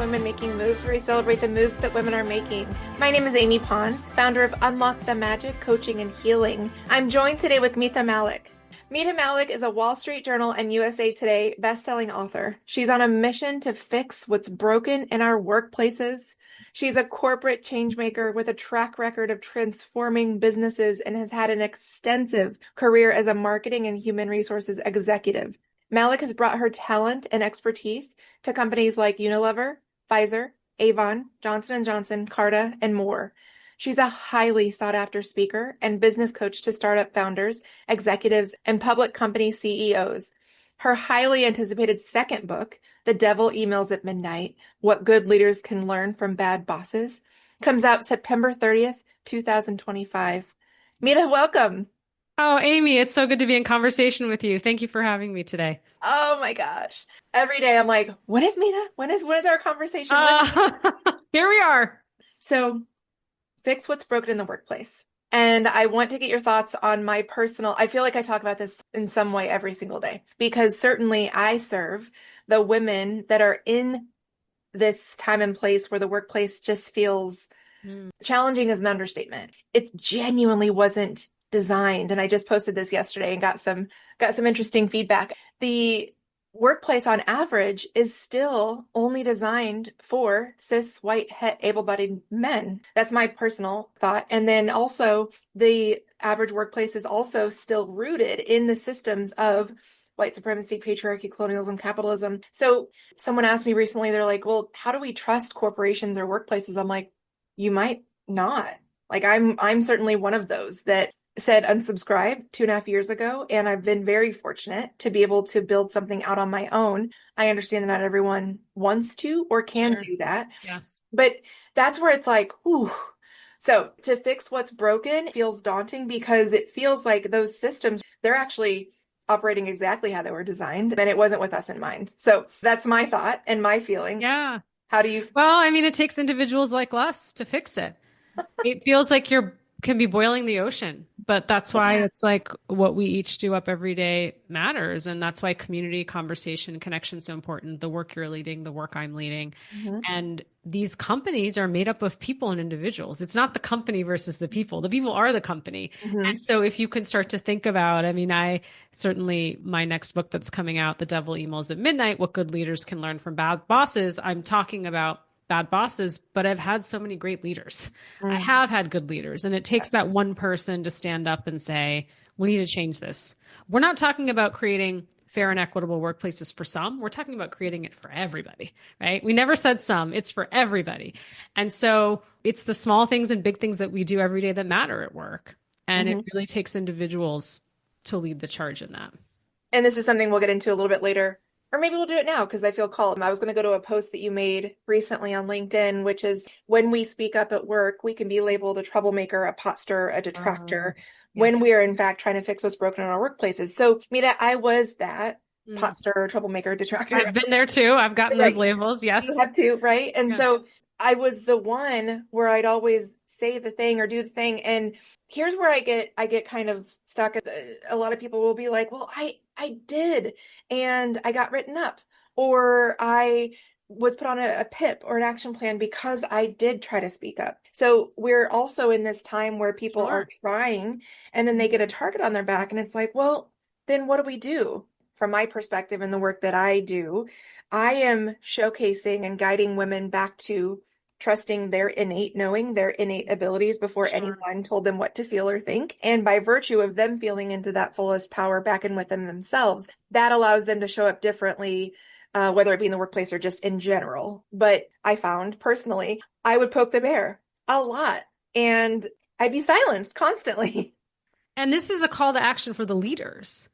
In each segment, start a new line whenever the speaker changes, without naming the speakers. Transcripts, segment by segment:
Women Making Moves, where we celebrate the moves that women are making. My name is Amy Pons, founder of Unlock the Magic Coaching and Healing. I'm joined today with Mita Mallick. Mita Mallick is a Wall Street Journal and USA Today best-selling author. She's on a mission to fix what's broken in our workplaces. She's a corporate changemaker with a track record of transforming businesses and has had an extensive career as a marketing and human resources executive. Mallick has brought her talent and expertise to companies like Unilever, Pfizer, Avon, Johnson & Johnson, Carta, and more. She's a highly sought-after speaker and business coach to startup founders, executives, and public company CEOs. Her highly anticipated second book, The Devil Emails at Midnight, What Good Leaders Can Learn from Bad Bosses, comes out September 30th, 2025. Mita, welcome.
Oh, Amy, it's so good to be in conversation with you. Thank you for having me today.
Oh my gosh. Every day I'm like, when is Mita? When is our conversation?
Here we are.
So fix what's broken in the workplace. And I want to get your thoughts on my personal, I feel like I talk about this in some way every single day, because certainly I serve the women that are in this time and place where the workplace just feels challenging is an understatement. It genuinely wasn't designed. And I just posted this yesterday and got some interesting feedback. The workplace on average is still only designed for cis, white, het, able-bodied men. That's my personal thought. And then also the average workplace is also still rooted in the systems of white supremacy, patriarchy, colonialism, capitalism. So someone asked me recently, they're like, well, how do we trust corporations or workplaces? I'm like, you might not. Like I'm certainly one of those that said unsubscribe 2.5 years ago. And I've been very fortunate to be able to build something out on my own. I understand that not everyone wants to or can do that.
Yes.
But that's where it's like, whew. So to fix what's broken feels daunting because it feels like those systems, they're actually operating exactly how they were designed, and it wasn't with us in mind. So that's my thought and my feeling.
Yeah.
How do you?
Well, I mean, it takes individuals like us to fix it. It feels like can be boiling the ocean, but that's why it's like what we each do up every day matters. And that's why community, conversation, connection is so important. The work you're leading, the work I'm leading. And these companies are made up of people and individuals. It's not the company versus the people. The people are the company. And so if you can start to think about, I mean, my next book that's coming out, The Devil Emails at Midnight, What Good Leaders Can Learn from Bad Bosses, I'm talking about bad bosses, but I've had so many great leaders. I have had good leaders, and it takes that one person to stand up and say, we need to change this. We're not talking about creating fair and equitable workplaces for some. We're talking about creating it for everybody, right? We never said some, it's for everybody. And so it's the small things and big things that we do every day that matter at work. And it really takes individuals to lead the charge in that.
And this is something we'll get into a little bit later. Or maybe we'll do it now because I feel called. I was going to go to a post that you made recently on LinkedIn, which is when we speak up at work, we can be labeled a troublemaker, a pot stirrer, a detractor, when we are in fact trying to fix what's broken in our workplaces. So, Mita, I was that pot stirrer, troublemaker, detractor.
I've been there too. I've gotten those labels. Yes.
You have too, right? And so I was the one where I'd always say the thing or do the thing. And here's where I get kind of stuck. A lot of people will be like, well, I did, and I got written up, or I was put on a PIP or an action plan because I did try to speak up. So we're also in this time where people are trying and then they get a target on their back. And it's like, well, then what do we do? From my perspective and the work that I do, I am showcasing and guiding women back to trusting their innate knowing, their innate abilities before anyone told them what to feel or think. And by virtue of them feeling into that fullest power back in within themselves, that allows them to show up differently, whether it be in the workplace or just in general. But I found personally, I would poke the bear a lot and I'd be silenced constantly.
And this is a call to action for the leaders.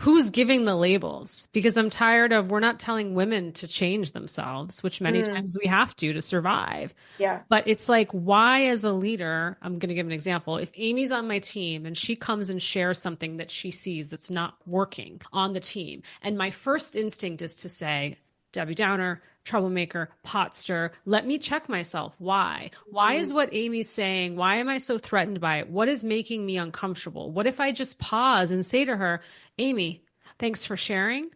Who's giving the labels? Because I'm tired of, we're not telling women to change themselves, which many times we have to survive.
Yeah.
But it's like, why as a leader, I'm going to give an example. If Amy's on my team and she comes and shares something that she sees that's not working on the team, and my first instinct is to say, Debbie Downer, troublemaker, pot stir. Let me check myself. Why? Why is what Amy's saying? Why am I so threatened by it? What is making me uncomfortable? What if I just pause and say to her, Amy, thanks for sharing.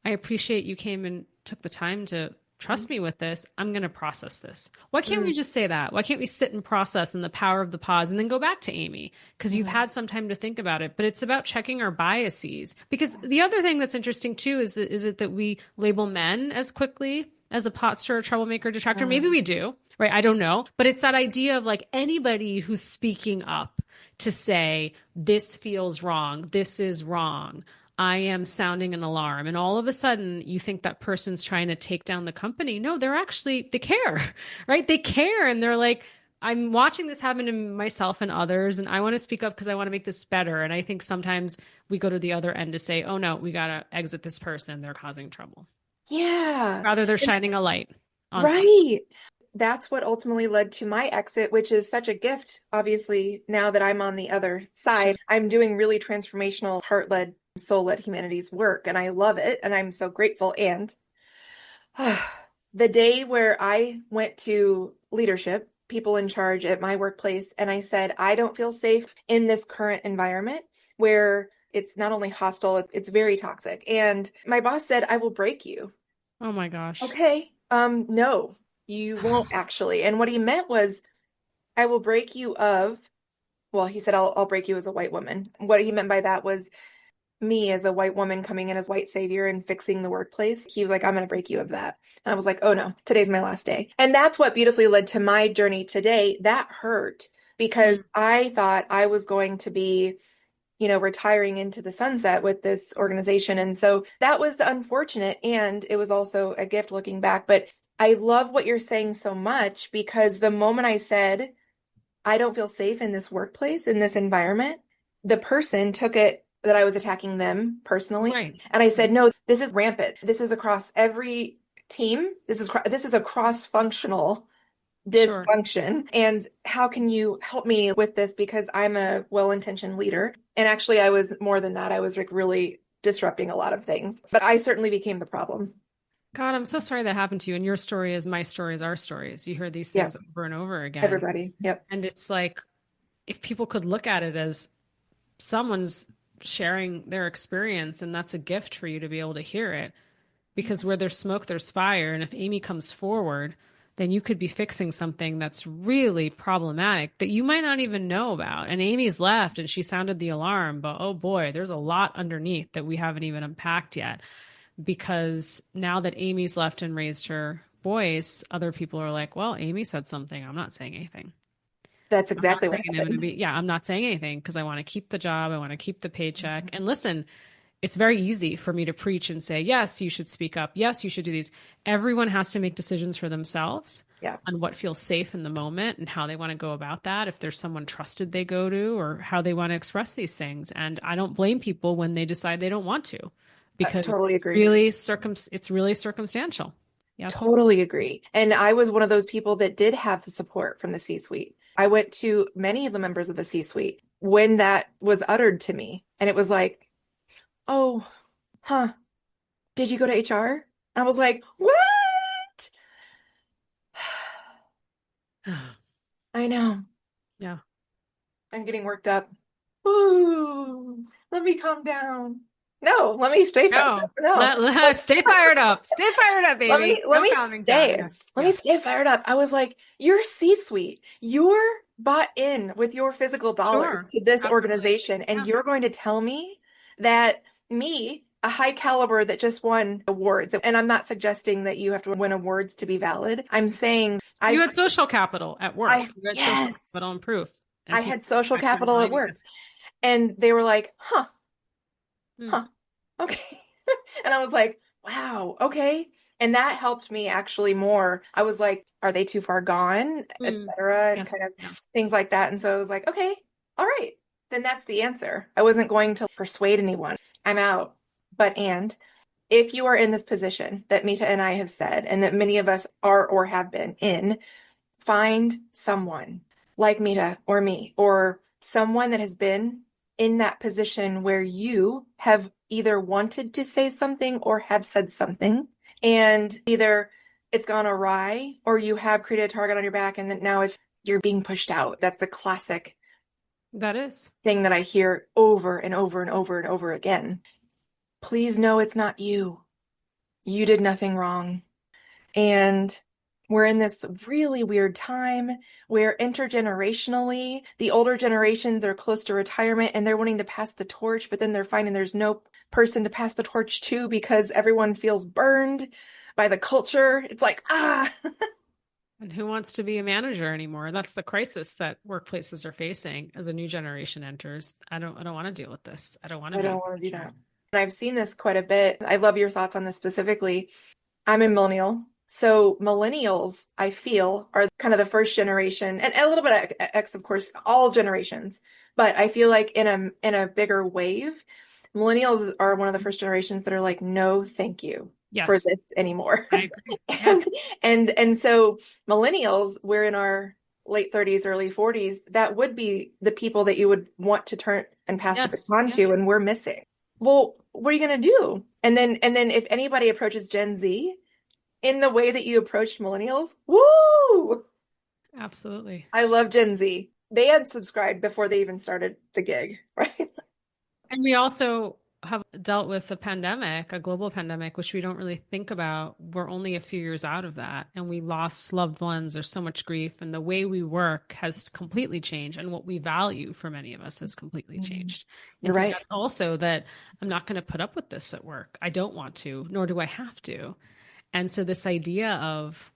I appreciate you came and took the time to trust me with this. I'm going to process this. Why can't we just say that? Why can't we sit and process in the power of the pause and then go back to Amy? Because you've
Mm-hmm.
had some time to think about it. But it's about checking our biases. Because the other thing that's interesting too is it that we label men as quickly as a pot stirrer, troublemaker, detractor? Maybe we do, right? I don't know. But it's that idea of like anybody who's speaking up to say, this feels wrong, this is wrong. I am sounding an alarm. And all of a sudden, you think that person's trying to take down the company. No, they care, right? They care. And they're like, I'm watching this happen to myself and others, and I want to speak up because I want to make this better. And I think sometimes we go to the other end to say, oh no, we got to exit this person. They're causing trouble.
Yeah.
Rather, they're
And
shining a light on something.
right. That's what ultimately led to my exit, which is such a gift. Obviously, now that I'm on the other
Sure.
side, I'm doing really transformational, heart-led, soul-led humanities work, and I love it, and I'm so grateful. And the day where I went to leadership, people in charge at my workplace, and I said, I don't feel safe in this current environment where it's not only hostile, it's very toxic. And my boss said, I will break you.
Oh my gosh.
Okay. No, you won't actually. And what he meant was, I will break you of, well, he said, I'll break you as a white woman. What he meant by that was me as a white woman coming in as white savior and fixing the workplace. He was like, I'm going to break you of that. And I was like, oh no, today's my last day. And that's what beautifully led to my journey today. That hurt
Mm,
because I thought I was going to be retiring into the sunset with this organization. And so that was unfortunate. And it was also a gift looking back. But I love what you're saying so much because the moment I said, I don't feel safe in this workplace, in this environment, the person took it that I was attacking them personally.
right.
And I said, no, this is rampant. This is across every team. This is a cross-functional
Sure.
dysfunction. And how can you help me with this? Because I'm a well-intentioned leader. And actually, I was more than that. I was like really disrupting a lot of things, but I certainly became the problem.
God, I'm so sorry that happened to you. And your story is my story is our stories. You hear these
Yeah,
things over and over again.
everybody. Yep.
And it's like, if people could look at it as someone's sharing their experience, and that's a gift for you to be able to hear it, because where there's smoke, there's fire. And if Amy comes forward, then you could be fixing something that's really problematic that you might not even know about. And Amy's left and she sounded the alarm, but oh boy, there's a lot underneath that we haven't even unpacked yet. Because now that Amy's left and raised her voice, other people are like, well, Amy said something. I'm not saying anything.
That's
I'm not
exactly what
saying I'm going to
happened.
be, yeah, I'm not saying anything because I want to keep the job. I want to keep the paycheck. And listen, it's very easy for me to preach and say, yes, you should speak up. Yes, you should do these. Everyone has to make decisions for themselves
Yeah,
on what feels safe in the moment and how they want to go about that. If there's someone trusted they go to or how they want to express these things. And I don't blame people when they decide they don't want to
I
because
totally
it's
agree.
really it's really circumstantial. Yes.
Totally agree. And I was one of those people that did have the support from the C-suite. I went to many of the members of the C-suite when that was uttered to me. And it was like, oh, huh, did you go to HR? I was like, what? I know.
Yeah.
I'm getting worked up. Ooh, let me calm down. No, let me stay fired
No.
up. No,
Stay fired up. Stay fired up,
let
baby.
me let
No
me
calming down.
stay.
Yes.
Let me
Yes.
stay fired up. I was like, you're C-suite. You're bought in with your physical dollars
Sure.
to this
Absolutely.
organization, and
Yeah.
you're going to tell me that me, a high caliber that just won awards, and I'm not suggesting that you have to win awards to be valid. I'm saying
You had social capital at work. You had social
yes,
capital and proof,
I
and
had
people
social
respect you and
capital at
value
work,
this.
and they were like, huh,
Mm,
huh, okay. And I was like, wow, okay. And that helped me actually more. I was like, are they too far gone,
mm.
etc., and
Yes.
kind of
Yeah.
things like that. And so I was like, okay, all right, then that's the answer. I wasn't going to persuade anyone. I'm out. But and if you are in this position that Mita and I have said, and that many of us are or have been in, find someone like Mita or me, or someone that has been in that position where you have either wanted to say something or have said something, and either it's gone awry or you have created a target on your back and then now it's you're being pushed out. That's the classic
That is.
thing that I hear over and over and over and over again. Please know it's not you. You did nothing wrong. And we're in this really weird time where intergenerationally, the older generations are close to retirement and they're wanting to pass the torch, but then they're finding there's no person to pass the torch to because everyone feels burned by the culture. It's like, ah.
And who wants to be a manager anymore? That's the crisis that workplaces are facing as a new generation enters. I don't want to deal with this. I don't want to
I
be a
don't want to do
manager.
that. And I've seen this quite a bit. I love your thoughts on this specifically. I'm a millennial. So millennials, I feel, are kind of the first generation, and a little bit of X, of course, all generations. But I feel like in a bigger wave, millennials are one of the first generations that are like, no, thank you for
Yes,
this anymore.
I agree. Yeah.
And and so millennials, we're in our late 30s, early 40s. That would be the people that you would want to turn and pass the
Yes.
baton
Yeah.
to, and we're missing. Well, what are you going to do? And then if anybody approaches Gen Z in the way that you approached millennials, woo!
Absolutely.
I love Gen Z. They had subscribed before they even started the gig, right?
And we also have dealt with a pandemic, a global pandemic, which we don't really think about. We're only a few years out of that, and we lost loved ones. There's so much grief, and the way we work has completely changed, and what we value for many of us has completely
Mhm.
changed.
You're
And so
right.
that's also that I'm not going to put up with this at work. I don't want to, nor do I have to. And so this idea of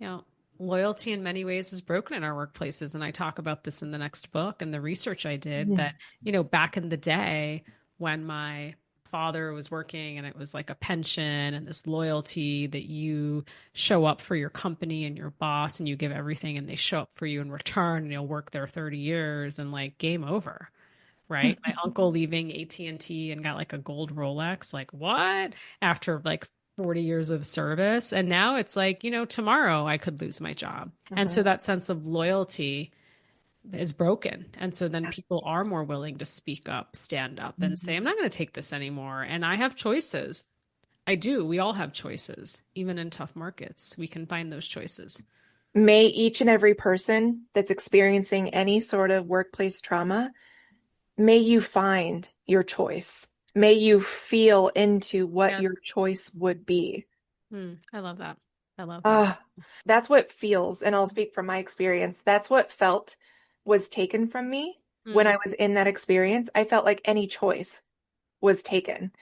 you know, loyalty in many ways is broken in our workplaces. And I talk about this in the next book and the research I did
Yeah.
that, back in the day when my father was working and it was like a pension and this loyalty that you show up for your company and your boss and you give everything and they show up for you in return and you'll work there 30 years and like game over, right? My uncle leaving AT&T and T and got like a gold Rolex, like what? After like 40 years of service. And now it's like, tomorrow I could lose my job. And so
Mhm.
that sense of loyalty is broken. And so then people are more willing to speak up, stand up and say, I'm
Mhm.
not going to take this anymore. And I have choices. I do. We all have choices. Even in tough markets, we can find those choices.
May each and every person that's experiencing any sort of workplace trauma, may you find your choice. May you feel into what
Yes.
your choice would be.
I love that. I love that.
Ah, that's what feels, and I'll speak from my experience. That's what felt was taken from me when I
Mm,
was in that experience. I felt like any choice was taken.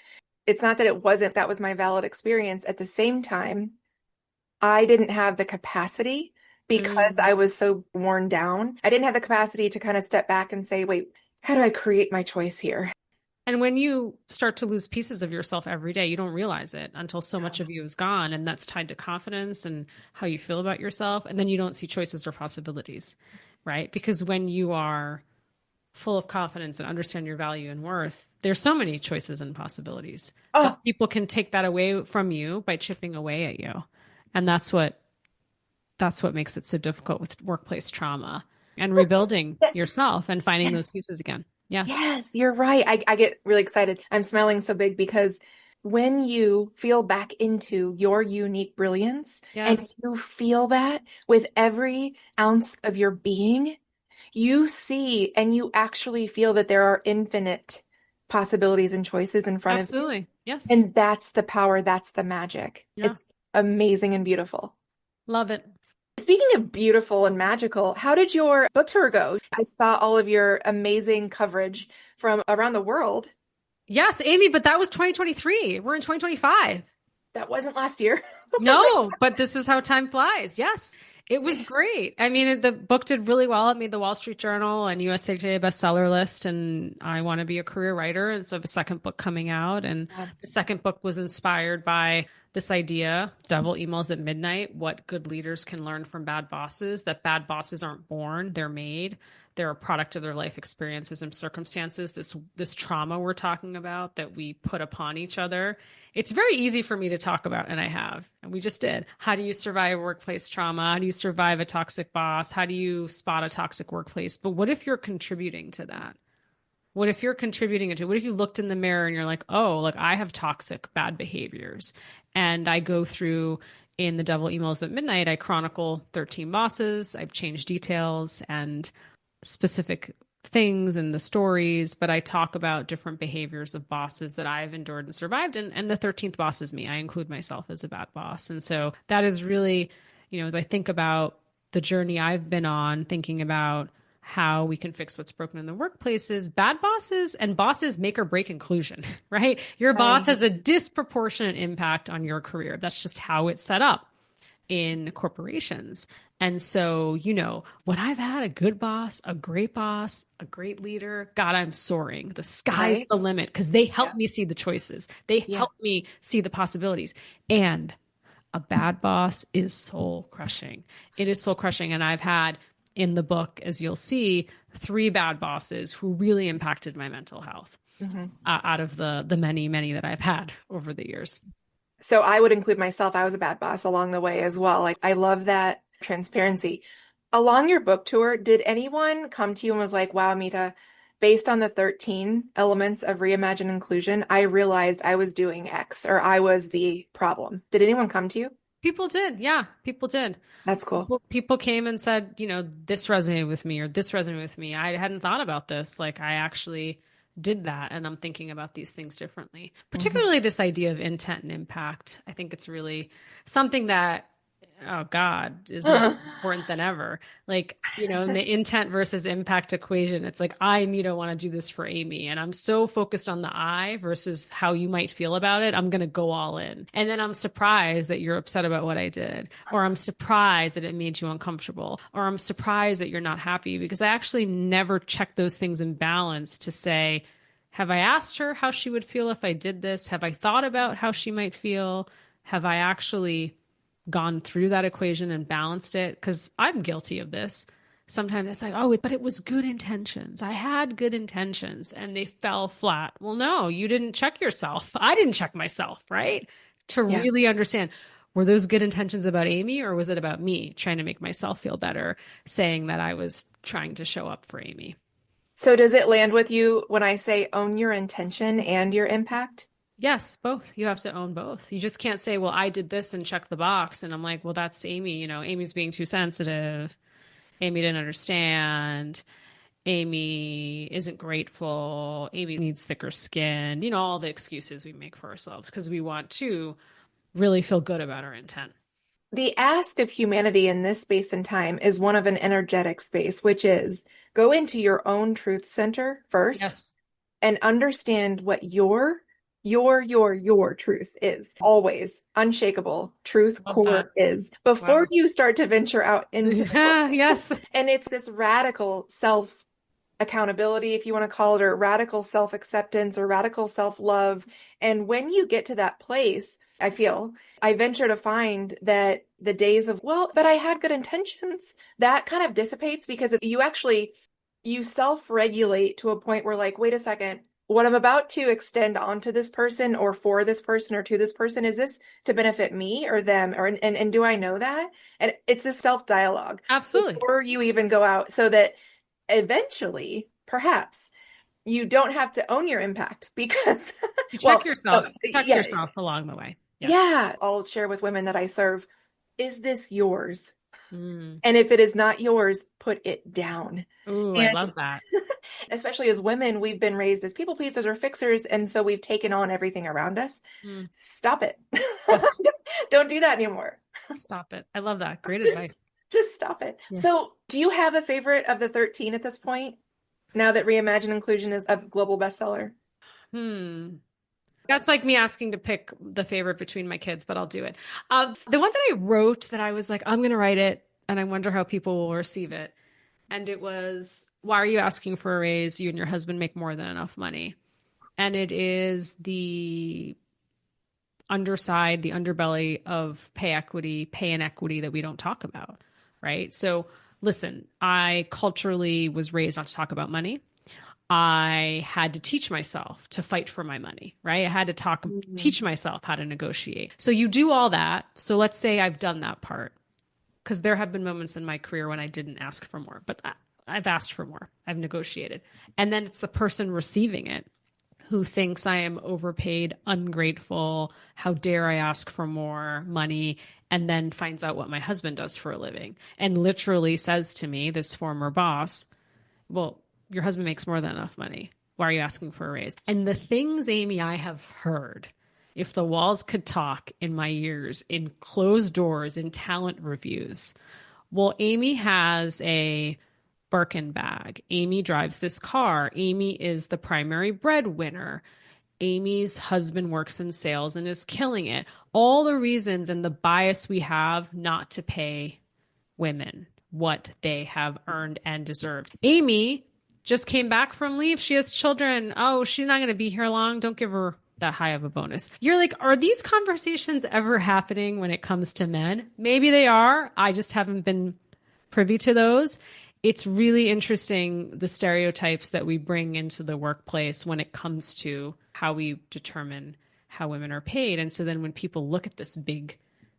It's not that it wasn't, that was my valid experience. At the same time, I didn't have the capacity because
mm.
I was so worn down. I didn't have the capacity to kind of step back and say, wait, how do I create my choice here?
And when you start to lose pieces of yourself every day, you don't realize it until so much of you is gone. And that's tied to confidence and how you feel about yourself. And then you don't see choices or possibilities, right? Because when you are full of confidence and understand your value and worth, there's so many choices and possibilities. But
Oh,
people can take that away from you by chipping away at you. And that's what makes it so difficult with workplace trauma and rebuilding
yes,
yourself and finding those
yes.
pieces again. Yes.
Yes, you're right. I get really excited. I'm smiling so big because when you feel back into your unique brilliance and
Yes.
you feel that with every ounce of your being, you see and you actually feel that there are infinite possibilities and choices in front of you.
Absolutely. Yes.
And that's the power, that's the magic.
Yeah.
It's amazing and beautiful.
Love it.
Speaking of beautiful and magical, how did your book tour go? I saw all of your amazing coverage from around the world.
Yes, Amy, but that was 2023. We're in 2025.
That wasn't last year.
No, but this is how time flies. Yes. It was great. I mean, the book did really well. It made the Wall Street Journal and USA Today bestseller list, and I want to be a career writer. And so I have a second book coming out. And the second book was inspired by this idea, Devil Emails at Midnight, what good leaders can learn from bad bosses, that bad bosses aren't born, they're made. They're a product of their life experiences and circumstances. This trauma we're talking about that we put upon each other, it's very easy for me to talk about, and I have, and we just did. How do you survive workplace trauma? How do you survive a toxic boss? How do you spot a toxic workplace? But what if you're contributing to that? What if you're contributing to it? What if you looked in the mirror and you're like, oh, like I have toxic bad behaviors. And I go through in the Devil Emails at Midnight, I chronicle 13 bosses, I've changed details and specific things and the stories, but I talk about different behaviors of bosses that I've endured and survived. And the 13th boss is me. I include myself as a bad boss. And so that is really, as I think about the journey I've been on, thinking about how we can fix what's broken in the workplaces, bad bosses and bosses make or break inclusion, right? Your boss
Right.
has a disproportionate impact on your career. That's just how it's set up in corporations. And so, when I've had a good boss, a great leader, God, I'm soaring. The sky's
Right.
the limit because they help
Yeah.
me see the choices. They
Yeah.
help me see the possibilities. And a bad boss is soul crushing. It is soul crushing. And I've had in the book, as you'll see, 3 bad bosses who really impacted my mental health
Hmm.
out of the many, many that I've had over the years.
So I would include myself. I was a bad boss along the way as well. Like I love that transparency. Along your book tour, did anyone come to you and was like, wow, Mita, based on the 13 elements of reimagine inclusion, I realized I was doing X or I was the problem. Did anyone come to you?
People did. Yeah, people did.
That's cool.
People came and said, this resonated with me or this resonated with me. I hadn't thought about this. Like I actually did that and I'm thinking about these things differently.
Hmm.
Particularly this idea of intent and impact. I think it's really something that, oh God, is more important than ever. Like, in the intent versus impact equation, it's like Mita, want to do this for Amy. And I'm so focused on the I versus how you might feel about it. I'm going to go all in. And then I'm surprised that you're upset about what I did, or I'm surprised that it made you uncomfortable, or I'm surprised that you're not happy because I actually never checked those things in balance to say, have I asked her how she would feel if I did this? Have I thought about how she might feel? Have I actually gone through that equation and balanced it? Because I'm guilty of this. Sometimes it's like, oh, but it was good intentions. I had good intentions and they fell flat. Well, no, you didn't check yourself. I didn't check myself, right? To
Yeah.
really understand, were those good intentions about Amy or was it about me trying to make myself feel better, saying that I was trying to show up for Amy?
So does it land with you when I say own your intention and your impact?
Yes, both. You have to own both. You just can't say, well, I did this and check the box. And I'm like, well, that's Amy. Amy's being too sensitive. Amy didn't understand. Amy isn't grateful. Amy needs thicker skin. All the excuses we make for ourselves because we want to really feel good about our intent.
The ask of humanity in this space and time is one of an energetic space, which is go into your own truth center first
Yes.
and understand what your truth is. Always unshakable truth
Love that.
core is before
Wow.
you start to venture out into the world.
Yes.
And it's this radical self accountability, if you want to call it, or radical self-acceptance or radical self-love. And when you get to that place, I venture to find that the days of, well, but I had good intentions, that kind of dissipates because you self-regulate to a point where like, wait a second, what I'm about to extend onto this person or for this person or to this person, is this to benefit me or them? And do I know that? And it's this self-dialogue
Absolutely.
before you even go out so that eventually, perhaps, you don't have to own your impact because,
You check
well,
yourself. Check
yeah,
yourself along the way. Yes.
yeah. I'll share with women that I serve, is this yours?
Mm.
And if it is not yours, put it down.
Ooh, I
And
love that.
especially as women, we've been raised as people pleasers or fixers, and so we've taken on everything around us.
Mm.
Stop it.
Yes.
Don't do that anymore.
Stop it. I love that. Great
Just,
advice.
just stop it.
Yeah.
So, do you have a favorite of the 13 at this point? Now that Reimagine Inclusion is a global bestseller.
Hmm. That's like me asking to pick the favorite between my kids, but I'll do it. The one that I wrote that I was like, I'm going to write it and I wonder how people will receive it. And it was, why are you asking for a raise? You and your husband make more than enough money. And it is the underside, the underbelly of pay equity, pay inequity that we don't talk about, right? So listen, I culturally was raised not to talk about money. I had to teach myself to fight for my money, right? I had to
Mhm.
teach myself how to negotiate. So you do all that. So let's say I've done that part because there have been moments in my career when I didn't ask for more, but I've asked for more. I've negotiated. And then it's the person receiving it who thinks I am overpaid, ungrateful, how dare I ask for more money, and then finds out what my husband does for a living and literally says to me, this former boss, well, your husband makes more than enough money. Why are you asking for a raise? And the things, Amy, I have heard, if the walls could talk in my years, in closed doors, in talent reviews. Well, Amy has a Birkin bag. Amy drives this car. Amy is the primary breadwinner. Amy's husband works in sales and is killing it. All the reasons and the bias we have not to pay women what they have earned and deserved. Amy just came back from leave. She has children. Oh, she's not going to be here long. Don't give her that high of a bonus. You're like, are these conversations ever happening when it comes to men? Maybe they are. I just haven't been privy to those. It's really interesting the stereotypes that we bring into the workplace when it comes to how we determine how women are paid. And so then when people look at this big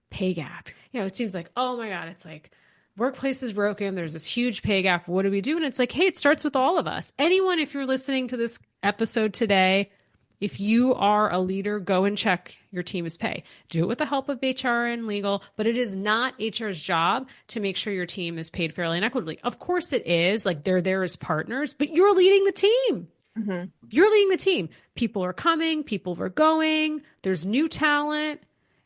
pay gap, it seems like, oh my God, it's like workplace is broken. There's this huge pay gap. What do we do? And it's like, hey, it starts with all of us. Anyone, if you're listening to this episode today, if you are a leader, go and check your team's pay. Do it with the help of HR and legal, but it is not HR's job to make sure your team is paid fairly and equitably. Of course it is. Like they're there as partners, but you're leading the team. Mm-hmm. You're leading the team. People are coming, people are going, there's new talent.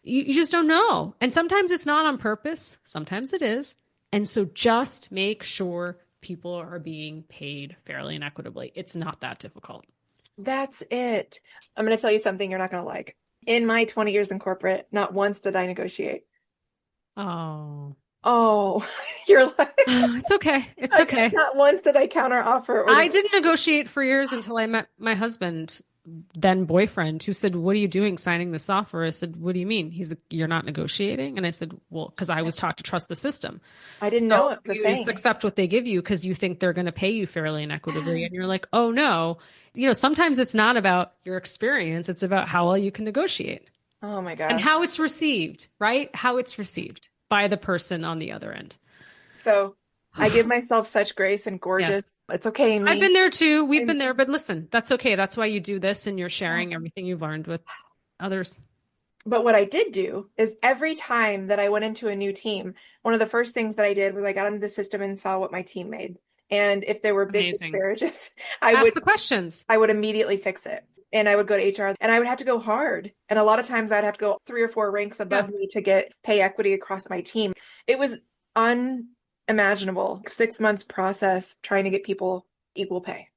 You just don't know. And sometimes it's not on purpose. Sometimes it is. And so just make sure people are being paid fairly and equitably. It's not that difficult.
That's it. I'm going to tell you something you're not going to like. In my 20 years in corporate, not once did I negotiate.
Oh.
Oh, you're like,
it's okay. It's okay.
Not once did I counter offer.
I didn't negotiate for years until I met my husband, then boyfriend, who said, "What are you doing signing this offer?" I said, "What do you mean?" He's like, "You're not negotiating?" And I said, "Well, because I was taught to trust the system.
I didn't know it was a
you
thing.
Just accept what they give you because you think they're going to pay you fairly and equitably." Yes. And you're like, "Oh no." Sometimes it's not about your experience. It's about how well you can negotiate.
Oh my gosh.
And how it's received, right? How it's received by the person on the other end.
So I give myself such grace and gorgeous. Yes. It's okay, Amy.
I've been there too. We've been there, but listen, that's okay. That's why you do this and you're sharing everything you've learned with others.
But what I did do is every time that I went into a new team, one of the first things that I did was I got into the system and saw what my team made. And if there were big disparages,
ask the questions.
I would immediately fix it. And I would go to HR and I would have to go hard. And a lot of times I'd have to go 3 or 4 ranks above me to get pay equity across my team. It was unimaginable. 6 months process trying to get people equal pay.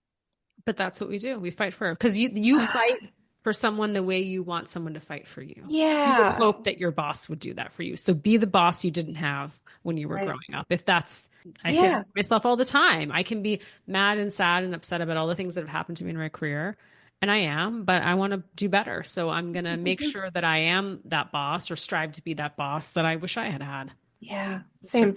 But that's what we do. We fight for it. Because you fight for someone the way you want someone to fight for you.
Yeah.
You would hope that your boss would do that for you. So be the boss you didn't have when you were growing up. If that's, I say that to myself all the time. I can be mad and sad and upset about all the things that have happened to me in my career. And I am, but I want to do better. So I'm going to make sure that I am that boss or strive to be that boss that I wish I had had.
Yeah. Same.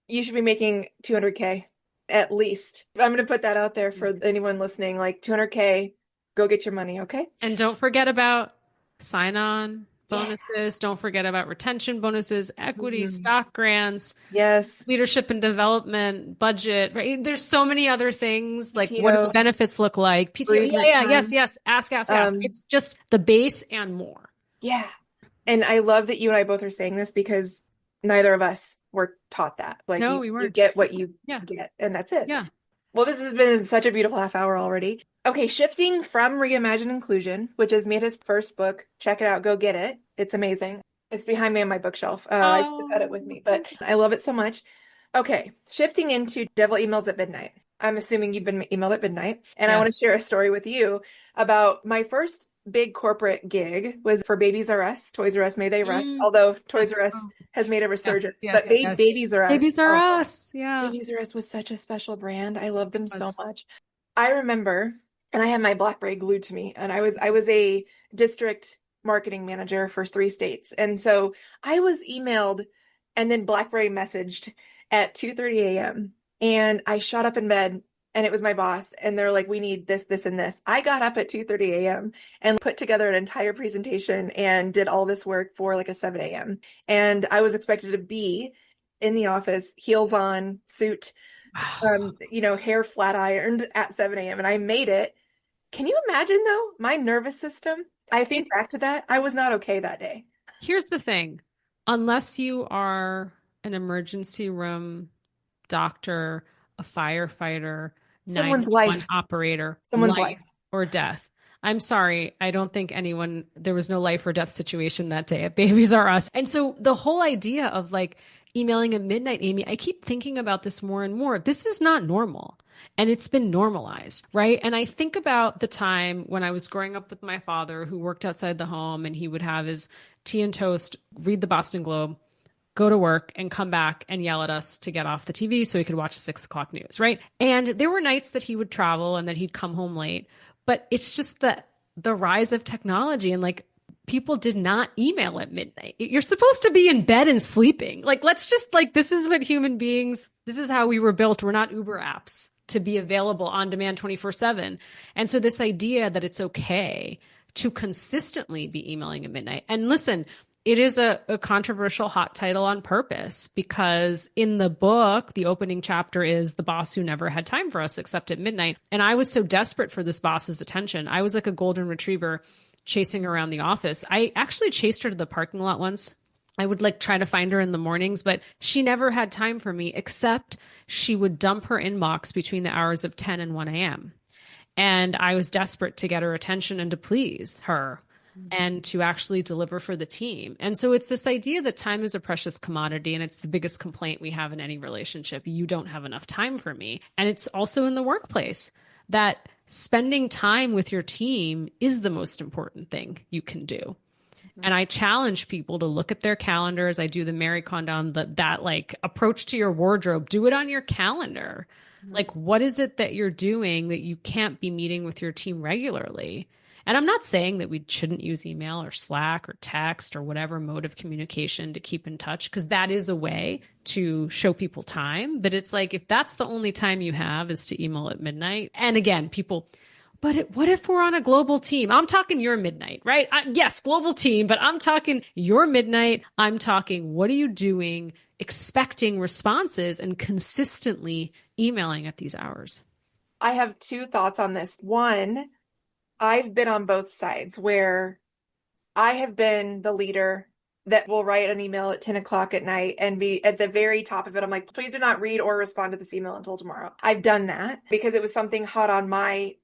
You should be making 200K at least. I'm going to put that out there for anyone listening, like 200K, go get your money. Okay.
And don't forget about sign-on bonuses. Don't forget about retention bonuses, equity, stock grants.
Yes.
Leadership and development, budget, right? There's so many other things. Like, what do the benefits look like? PTO. Yes. Ask. It's just the base and more.
Yeah. And I love that you and I both are saying this because neither of us were taught that. Like,
no, we weren't.
You get what you get, and that's it.
Yeah.
Well, this has been such a beautiful half hour already. Okay, shifting from Reimagine Inclusion, which is Mita's first book. Check it out. Go get it. It's amazing. It's behind me on my bookshelf. I just had it with me, but I love it so much. Okay, shifting into Devil Emails at Midnight. I'm assuming you've been emailed at midnight. And I want to share a story with you about my first big corporate gig was for Babies R Us, Toys R Us, May They Rest. Although Toys R Us has made a resurgence, but Babies R Us.
Babies R Us, yeah.
Babies R Us was such a special brand. I love them so much. I remember, and I had my BlackBerry glued to me, and I was a district marketing manager for 3 states. And so I was emailed and then BlackBerry messaged at 2:30 a.m. And I shot up in bed and it was my boss and they're like, we need this, this, and this. I got up at 2:30 a.m. and put together an entire presentation and did all this work for like a 7 a.m. And I was expected to be in the office, heels on, suit, hair flat ironed at 7 a.m. And I made it. Can you imagine though, my nervous system? I think back to that. I was not okay that day.
Here's the thing. Unless you are an emergency room doctor, a firefighter,
Someone's
911
life,
operator,
someone's
life
life.
or death. I'm sorry. I don't think there was no life or death situation that day at Babies R Us. And so the whole idea of like emailing at midnight, Amy, I keep thinking about this more and more. This is not normal. And it's been normalized, right? And I think about the time when I was growing up with my father who worked outside the home and he would have his tea and toast, read the Boston Globe, go to work and come back and yell at us to get off the TV so he could watch the 6 o'clock news, right? And there were nights that he would travel and that he'd come home late. But it's just that the rise of technology and like people did not email at midnight. You're supposed to be in bed and sleeping. Like, let's just like, this is what human beings, this is how we were built. We're not Uber apps to be available on demand 24/7. And so this idea that it's okay to consistently be emailing at midnight. And listen, it is a controversial hot title on purpose because in the book, the opening chapter is the boss who never had time for us except at midnight. And I was so desperate for this boss's attention. I was like a golden retriever chasing around the office. I actually chased her to the parking lot once. I would like try to find her in the mornings, but she never had time for me except she would dump her inbox between the hours of 10 and 1 a.m. And I was desperate to get her attention and to please her and to actually deliver for the team. And so it's this idea that time is a precious commodity. And it's the biggest complaint we have in any relationship. You don't have enough time for me. And it's also in the workplace that spending time with your team is the most important thing you can do. And I challenge people to look at their calendars. I do the Mary Condon, that like approach to your wardrobe. Do it on your calendar. Like, what is it that you're doing that you can't be meeting with your team regularly? And I'm not saying that we shouldn't use email or Slack or text or whatever mode of communication to keep in touch, because that is a way to show people time. But it's like, if that's the only time you have is to email at midnight. And again, people, what if we're on a global team? I'm talking your midnight, right? Yes, global team, but I'm talking your midnight. I'm talking, what are you doing? Expecting responses and consistently emailing at these hours.
I have two thoughts on this. One, I've been on both sides where I have been the leader that will write an email at 10 o'clock at night and be at the very top of it. I'm like, please do not read or respond to this email until tomorrow. I've done that because it was something hot on my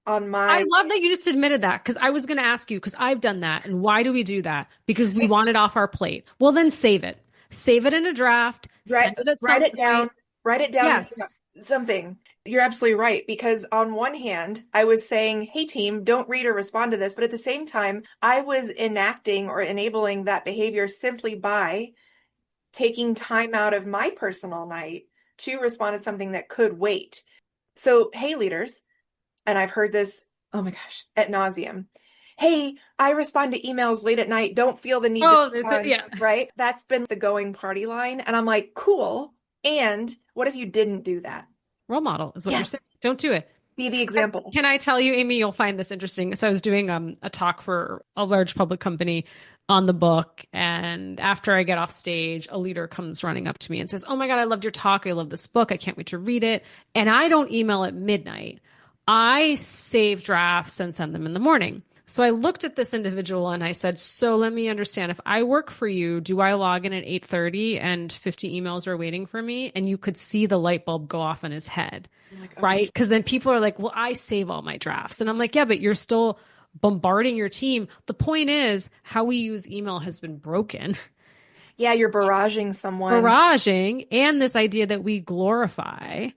I love that you just admitted that because I was going to ask you because I've done that. And why do we do that? Because we want it off our plate. Well, then save it. Save it in a draft. Send it at some
write it
point.
down. Write it down.
Yes.
Something. You're absolutely right. Because on one hand, I was saying, hey, team, don't read or respond to this. But at the same time, I was enacting or enabling that behavior simply by taking time out of my personal night to respond to something that could wait. So, hey, leaders, and I've heard this, oh my gosh, ad nauseum. Hey, I respond to emails late at night. Don't feel the need to respond,
yeah.
right? That's been the going party line. And I'm like, cool. And what if you didn't do that?
Role model is what you're
Yes.
saying. Don't do it.
Be the example.
Can I tell you, Amy, you'll find this interesting. So I was doing a talk for a large public company on the book. And after I get off stage, a leader comes running up to me and says, oh my God, I loved your talk. I love this book. I can't wait to read it. And I don't email at midnight. I save drafts and send them in the morning. So I looked at this individual and I said, so let me understand, if I work for you, do I log in at 8:30 and 50 emails are waiting for me? And you could see the light bulb go off in his head, right? Because then people are like, well, I save all my drafts. And I'm like, yeah, but you're still bombarding your team. The point is how we use email has been broken.
Yeah, you're barraging someone.
Barraging and this idea that we glorify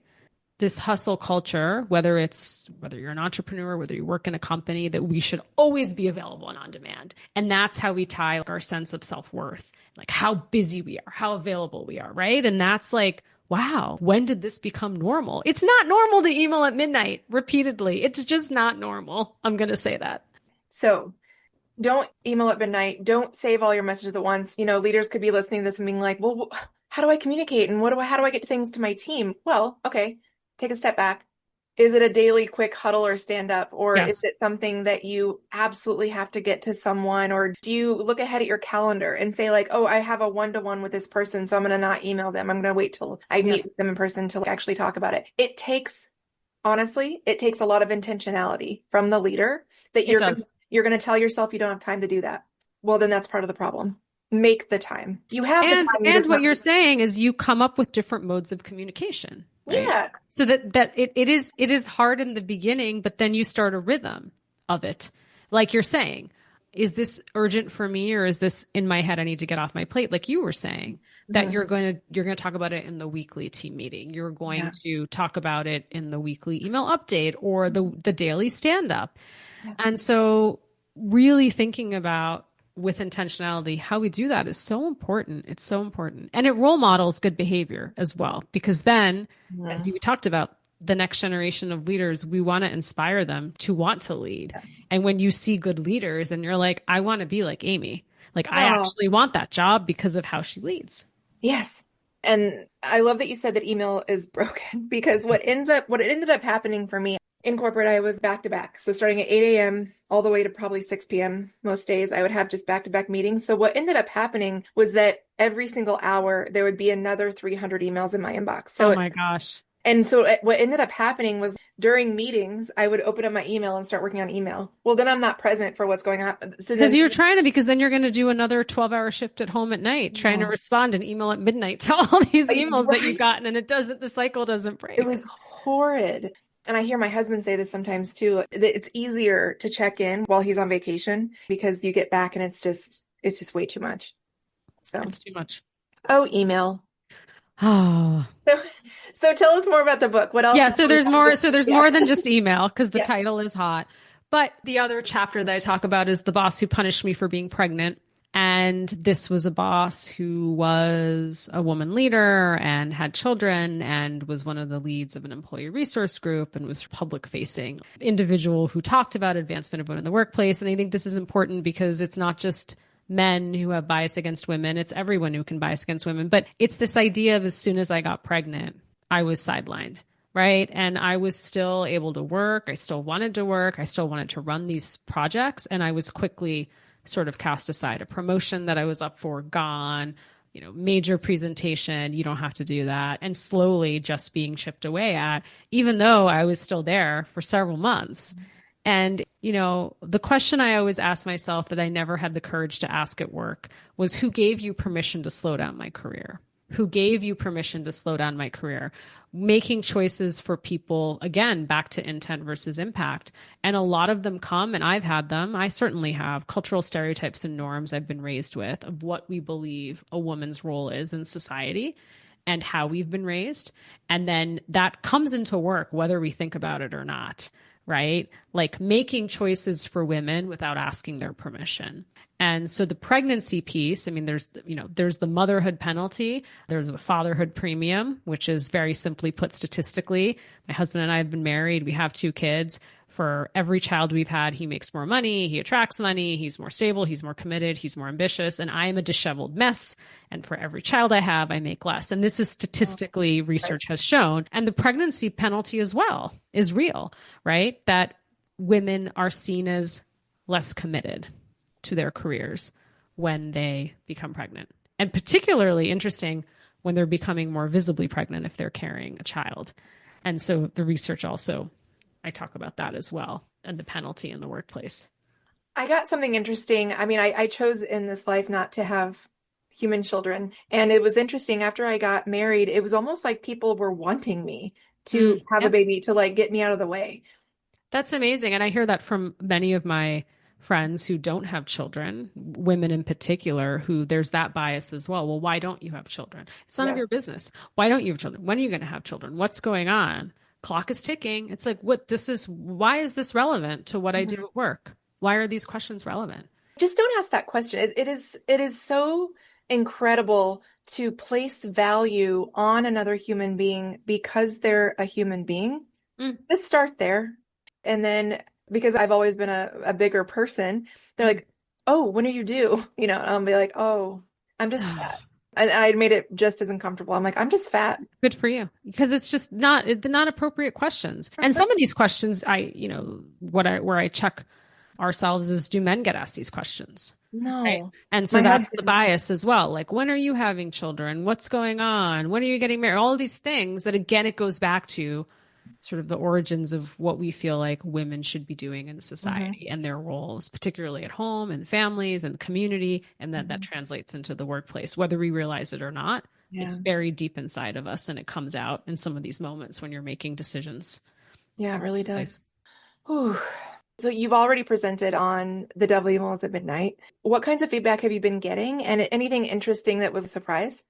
this hustle culture, whether you're an entrepreneur, whether you work in a company, that we should always be available and on demand. And that's how we tie our sense of self-worth, like how busy we are, how available we are, right? And that's like, wow, when did this become normal? It's not normal to email at midnight repeatedly. It's just not normal. I'm going to say that.
So don't email at midnight. Don't save all your messages at once. Leaders could be listening to this and being like, well, how do I communicate? And how do I get things to my team? Well, okay. Take a step back. Is it a daily quick huddle or stand up? Or
Yes.
is it something that you absolutely have to get to someone? Or do you look ahead at your calendar and say like, oh, I have a one-to-one with this person, so I'm going to not email them. I'm going to wait till I meet with them in person to actually talk about it. Honestly, it takes a lot of intentionality from the leader that you're going to tell yourself you don't have time to do that. Well, then that's part of the problem. make the time. You have the time, you're
And
just
what
not.
you're saying is you come up with different modes of communication, right?
Yeah.
So that it is hard in the beginning, but then you start a rhythm of it. Like you're saying, is this urgent for me, or is this in my head? I need to get off my plate, like you were saying, that
Mhm.
you're going to talk about it in the weekly team meeting. You're going
Yeah.
to talk about it in the weekly email update or the daily stand up.
Yeah.
And so really thinking about with intentionality, how we do that is so important. It's so important. And it role models good behavior as well, because then, as
Mhm.
you talked about, the next generation of leaders, we want to inspire them to want to lead. And when you see good leaders and you're like, I want to be like Amy, like I
Oh,
actually want that job because of how she leads.
yes. And I love that you said that email is broken because what it ended up happening for me in corporate, I was back to back. So starting at 8 a.m. all the way to probably 6 p.m. most days, I would have just back to back meetings. So what ended up happening was that every single hour there would be another 300 emails in my inbox.
Oh my gosh.
What ended up happening was during meetings, I would open up my email and start working on email. Well, then I'm not present for what's going on. So
Because
then,
because then you're going to do another 12-hour shift at home at night, trying to
oh,
respond and email at midnight to all these emails that you've
right.
gotten, and the cycle doesn't
It
break.
was horrid. And I hear my husband say this sometimes too, that it's easier to check in while he's on vacation because you get back and it's just way too much. So,
It's too much.
oh, email.
Oh.
So, so tell us more about the book. What else
Yeah,
is going on?
so there's
Yeah.
more than just email because the
Yeah.
title is hot. But the other chapter that I talk about is the boss who punished me for being pregnant. And this was a boss who was a woman leader and had children and was one of the leads of an employee resource group and was public facing individual who talked about advancement of women in the workplace. And I think this is important because it's not just men who have bias against women. It's everyone who can bias against women. But it's this idea of as soon as I got pregnant, I was sidelined, right? And I was still able to work. I still wanted to work. I still wanted to run these projects. And I was quickly sort of cast aside. A promotion that I was up for, gone, major presentation, you don't have to do that. And slowly just being chipped away at, even though I was still there for several months. And, the question I always ask myself that I never had the courage to ask at work was who gave you permission to slow down my career? Who gave you permission to slow down my career? Making choices for people, again, back to intent versus impact. And a lot of them come, and I've had them. I certainly have cultural stereotypes and norms I've been raised with of what we believe a woman's role is in society and how we've been raised. And then that comes into work, whether we think about it or not, right? Like making choices for women without asking their permission. And so the pregnancy piece, I mean, there's the motherhood penalty, there's the fatherhood premium, which is very simply put statistically. My husband and I have been married. We have 2 kids. For every child we've had, he makes more money, he attracts money, he's more stable, he's more committed, he's more ambitious, and I am a disheveled mess. And for every child I have, I make less. And this is statistically
Right.
research has shown. And the pregnancy penalty as well is real, right? That women are seen as less committed to their careers when they become pregnant. And particularly interesting when they're becoming more visibly pregnant if they're carrying a child. And so the research also, I talk about that as well, and the penalty in the workplace.
I got something interesting. I mean, I chose in this life not to have human children. And it was interesting after I got married, it was almost like people were wanting me to have a
Yep.
baby to like get me out of the way.
That's amazing. And I hear that from many of my friends who don't have children, women in particular, who there's that bias as well. Well, why don't you have children? It's none of
Yeah.
your business. Why don't you have children? When are you going to have children? What's going on? Clock is ticking. It's like, why is this relevant to what I do
Mhm.
at work? Why are these questions relevant?
Just don't ask that question. It is so incredible to place value on another human being because they're a human being.
Mm,
Just start there. And then because I've always been a bigger person, they're
mm.
like, "Oh, when are you due?" And I'll be like, "Oh, I'm just fat." And I made it just as uncomfortable. I'm like, "I'm just fat."
Good for you, because it's just not appropriate questions. And some of these questions, where I check ourselves is, do men get asked these questions? Right.
No.
And so
My
that's the
husband.
bias as well. Like, when are you having children? What's going on? When are you getting married? All of these things that, again, it goes back to sort of the origins of what we feel like women should be doing in
Hmm.
society and their roles, particularly at home and families and community, and then that
Hmm.
translates into the workplace, whether we realize it or not. It's
Yeah.
buried deep inside of us, and it comes out in some of these moments when you're making decisions.
Yeah, it really does.
Place.
Whew. So you've already presented on the Devil Emails at Midnight. What kinds of feedback have you been getting? And anything interesting that was a surprise?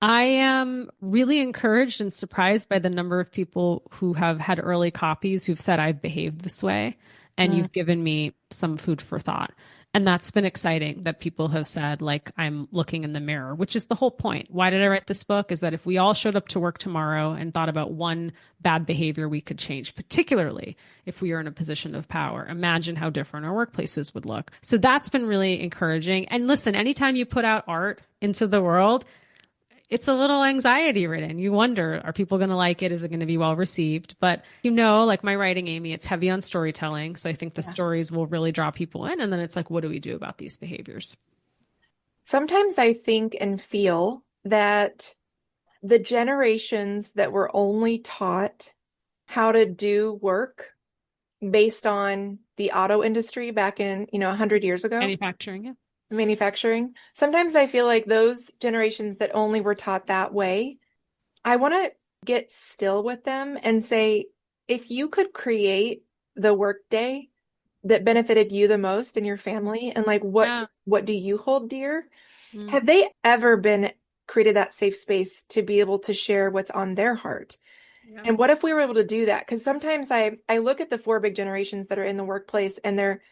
I am really encouraged and surprised by the number of people who have had early copies who've said, I've behaved this way, and
Mm,
you've given me some food for thought. And that's been exciting that people have said, like, I'm looking in the mirror, which is the whole point. Why did I write this book? Is that if we all showed up to work tomorrow and thought about one bad behavior we could change, particularly if we are in a position of power, imagine how different our workplaces would look. So that's been really encouraging. And listen, anytime you put out art into the world, it's a little anxiety ridden. You wonder, are people going to like it? Is it going to be well received? But like my writing, Amy, it's heavy on storytelling. So I think the
yeah.
stories will really draw people in. And then it's like, what do we do about these behaviors?
Sometimes I think and feel that the generations that were only taught how to do work based on the auto industry back in, 100 years ago,
Manufacturing, yeah.
manufacturing, sometimes I feel like those generations that only were taught that way, I want to get still with them and say, if you could create the workday that benefited you the most and your family, and like
Yeah.
what do you hold dear?
Mm,
Have they ever been created that safe space to be able to share what's on their heart?
yeah.
And what if we were able to do that? Because sometimes I look at the four big generations that are in the workplace and they're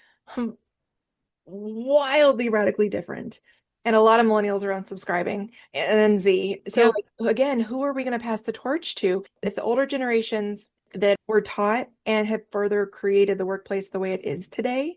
wildly radically different. And a lot of millennials are unsubscribing and then Z. So
Yeah.
like, again, who are we going to pass the torch to? It's the older generations that were taught and have further created the workplace the way it is today.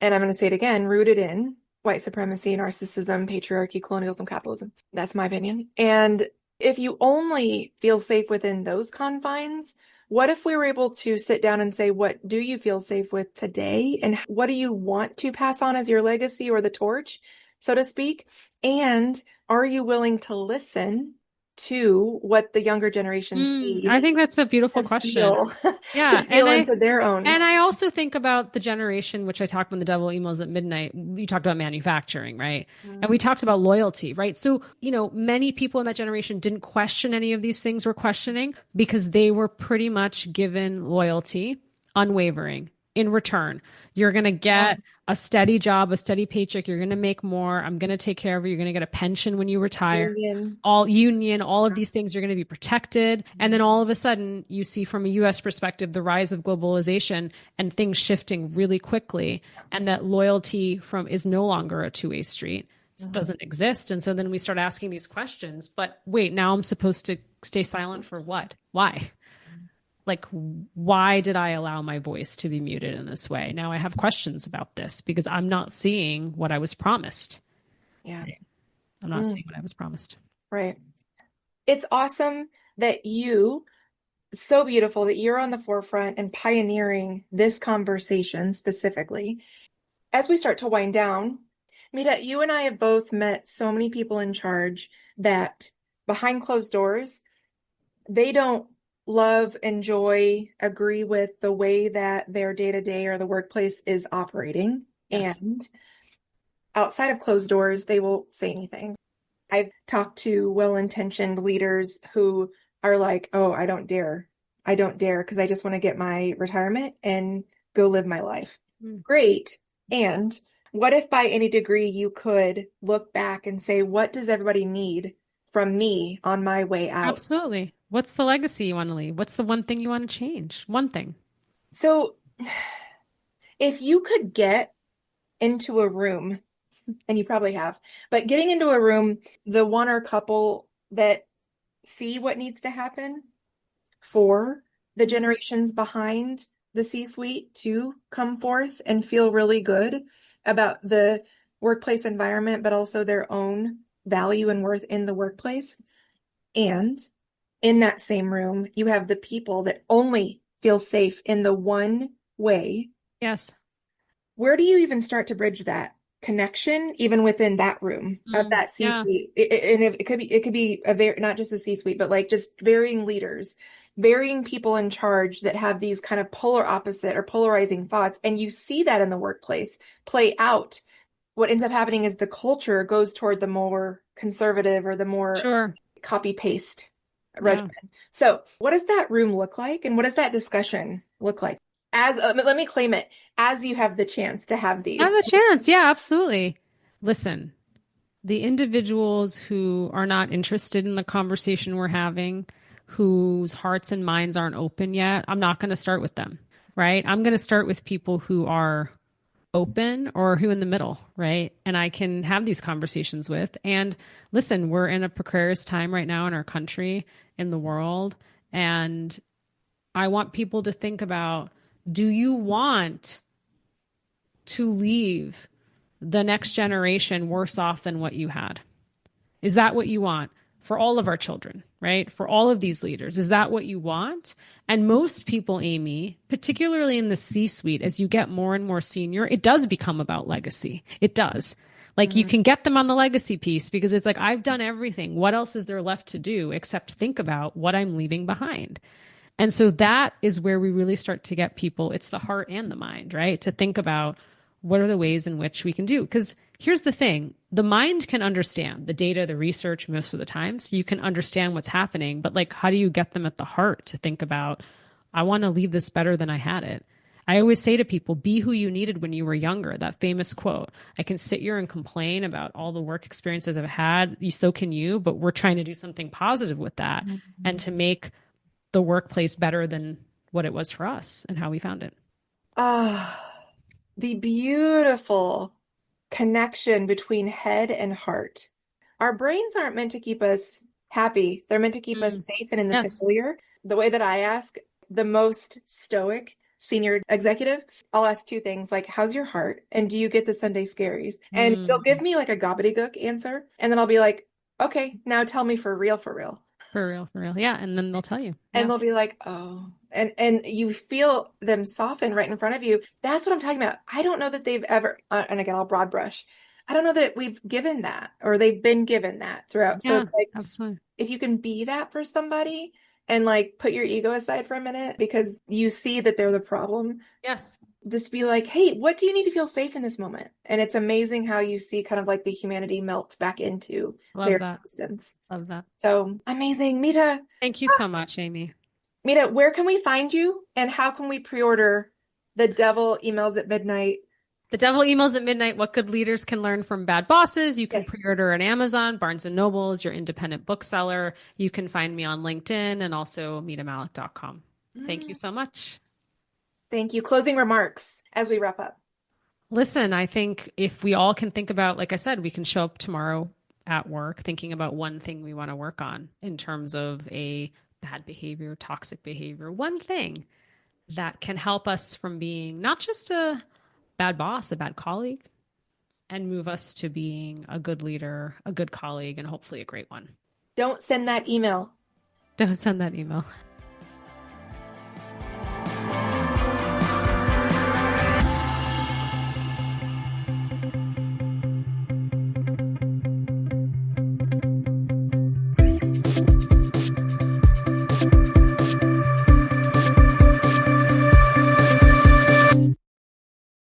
And I'm going to say it again, rooted in white supremacy, narcissism, patriarchy, colonialism, capitalism. That's my opinion. And if you only feel safe within those confines, what if we were able to sit down and say, what do you feel safe with today? And what do you want to pass on as your legacy or the torch, so to speak? And are you willing to listen to what the younger generations
I
need
think that's a beautiful
to
question.
feel,
Yeah.
to feel into their own?
And I also think about the generation, which I talked when the devil emails at midnight. We talked about manufacturing, right? And we
Mm,
talked about loyalty, right? So, many people in that generation didn't question any of these things we're questioning because they were pretty much given loyalty, unwavering. In return, you're going to
yeah.
get a steady job, a steady paycheck. You're going to make more. I'm going to take care of you. You're going to get a pension when you retire,
Union.
all union, all of these things are going to be protected. And then
Mhm.
all of a sudden, you see from a US perspective the rise of globalization and things shifting really quickly, and that loyalty from is no longer a two-way street. It
Mhm.
doesn't exist. And so then we start asking these questions, but wait, now I'm supposed to stay silent for what? Why? Like, why did I allow my voice to be muted in this way? Now I have questions about this because I'm not seeing what I was promised.
Yeah.
I'm not
Mm,
seeing what I was promised.
right. It's awesome that so beautiful that you're on the forefront and pioneering this conversation specifically. As we start to wind down, Mita, you and I have both met so many people in charge that behind closed doors, they don't love, enjoy, agree with the way that their day to day or the workplace is operating.
Yes.
And outside of closed doors, they will say anything. I've talked to well-intentioned leaders who are like, oh, I don't dare. I don't dare because I just want to get my retirement and go live my life.
Mm.
Great. And what if by any degree you could look back and say, what does everybody need from me on my way out?
Absolutely. What's the legacy you want to leave? What's the one thing you want to change? One thing.
So if you could get into a room, and you probably have, but getting into a room, the one or couple that see what needs to happen for the generations behind the C-suite to come forth and feel really good about the workplace environment, but also their own value and worth in the workplace. And in that same room, you have the people that only feel safe in the one way.
Yes.
Where do you even start to bridge that connection, even within that room of that
Yeah.
C-suite? And it could be a very, not just the C-suite, but like just varying leaders varying people in charge that have these kind of polar opposite or polarizing thoughts. And you see that in the workplace play out. What ends up happening is the culture goes toward the more conservative or the more
Sure.
copy paste
Yeah.
regimen. So, what does that room look like? And what does that discussion look like? As let me claim it, as you have the chance to have these.
Have a chance. Yeah, absolutely. Listen, the individuals who are not interested in the conversation we're having, whose hearts and minds aren't open yet, I'm not going to start with them, right? I'm going to start with people who are open or who in the middle, right? And I can have these conversations with. And listen, we're in a precarious time right now in our country, in the world. And I want people to think about, do you want to leave the next generation worse off than what you had? Is that what you want for all of our children, right? For all of these leaders, is that what you want? And most people, Amy, particularly in the C-suite, as you get more and more senior, it does become about legacy. It does. Like you
Mhm.
can get them on the legacy piece because it's like, I've done everything. What else is there left to do except think about what I'm leaving behind? And so that is where we really start to get people. It's the heart and the mind, right? To think about what are the ways in which we can do. Because here's the thing, the mind can understand the data, the research most of the time. So you can understand what's happening. But like, how do you get them at the heart to think about, I want to leave this better than I had it? I always say to people, be who you needed when you were younger. That famous quote. I can sit here and complain about all the work experiences I've had. So can you, but we're trying to do something positive with that and to make the workplace better than what it was for us and how we found it.
Ah, the beautiful connection between head and heart. Our brains aren't meant to keep us happy. They're meant to keep us
Mm.
safe and in the
Yes.
familiar. The way that I ask the most stoic senior executive, I'll ask two things like, how's your heart? And do you get the Sunday scaries? And they'll give
Mm.
me like a gobbledygook answer. And then I'll be like, okay, now tell me for real, for real.
For real, for real. Yeah. And then they'll tell you.
And
Yeah.
they'll be like, oh, and you feel them soften right in front of you. That's what I'm talking about. I don't know that they've ever, and again, I'll broad brush. I don't know that we've given that or they've been given that throughout. So
Yeah.
it's like,
Absolutely.
if you can be that for somebody and like put your ego aside for a minute because you see that they're the problem,
Yes.
just be like, hey, what do you need to feel safe in this moment? And it's amazing how you see kind of like the humanity melt back into their
Love that.
existence.
Love that.
So amazing. Mita.
Thank you so much, Amy.
Mita, where can we find you and how can we pre-order The Devil Emails at Midnight?
The Devil Emails at Midnight, What Good Leaders Can Learn from Bad Bosses. You can
Yes.
pre-order on Amazon, Barnes& and Nobles, your independent bookseller. You can find me on LinkedIn and also mitamallick.com. Thank you so much.
Thank you. Closing remarks as we wrap up.
Listen, I think if we all can think about, like I said, we can show up tomorrow at work thinking about one thing we want to work on in terms of a bad behavior, toxic behavior, one thing that can help us from being not just a bad boss, a bad colleague, and move us to being a good leader, a good colleague, and hopefully a great one.
Don't send that email.
Don't send that email.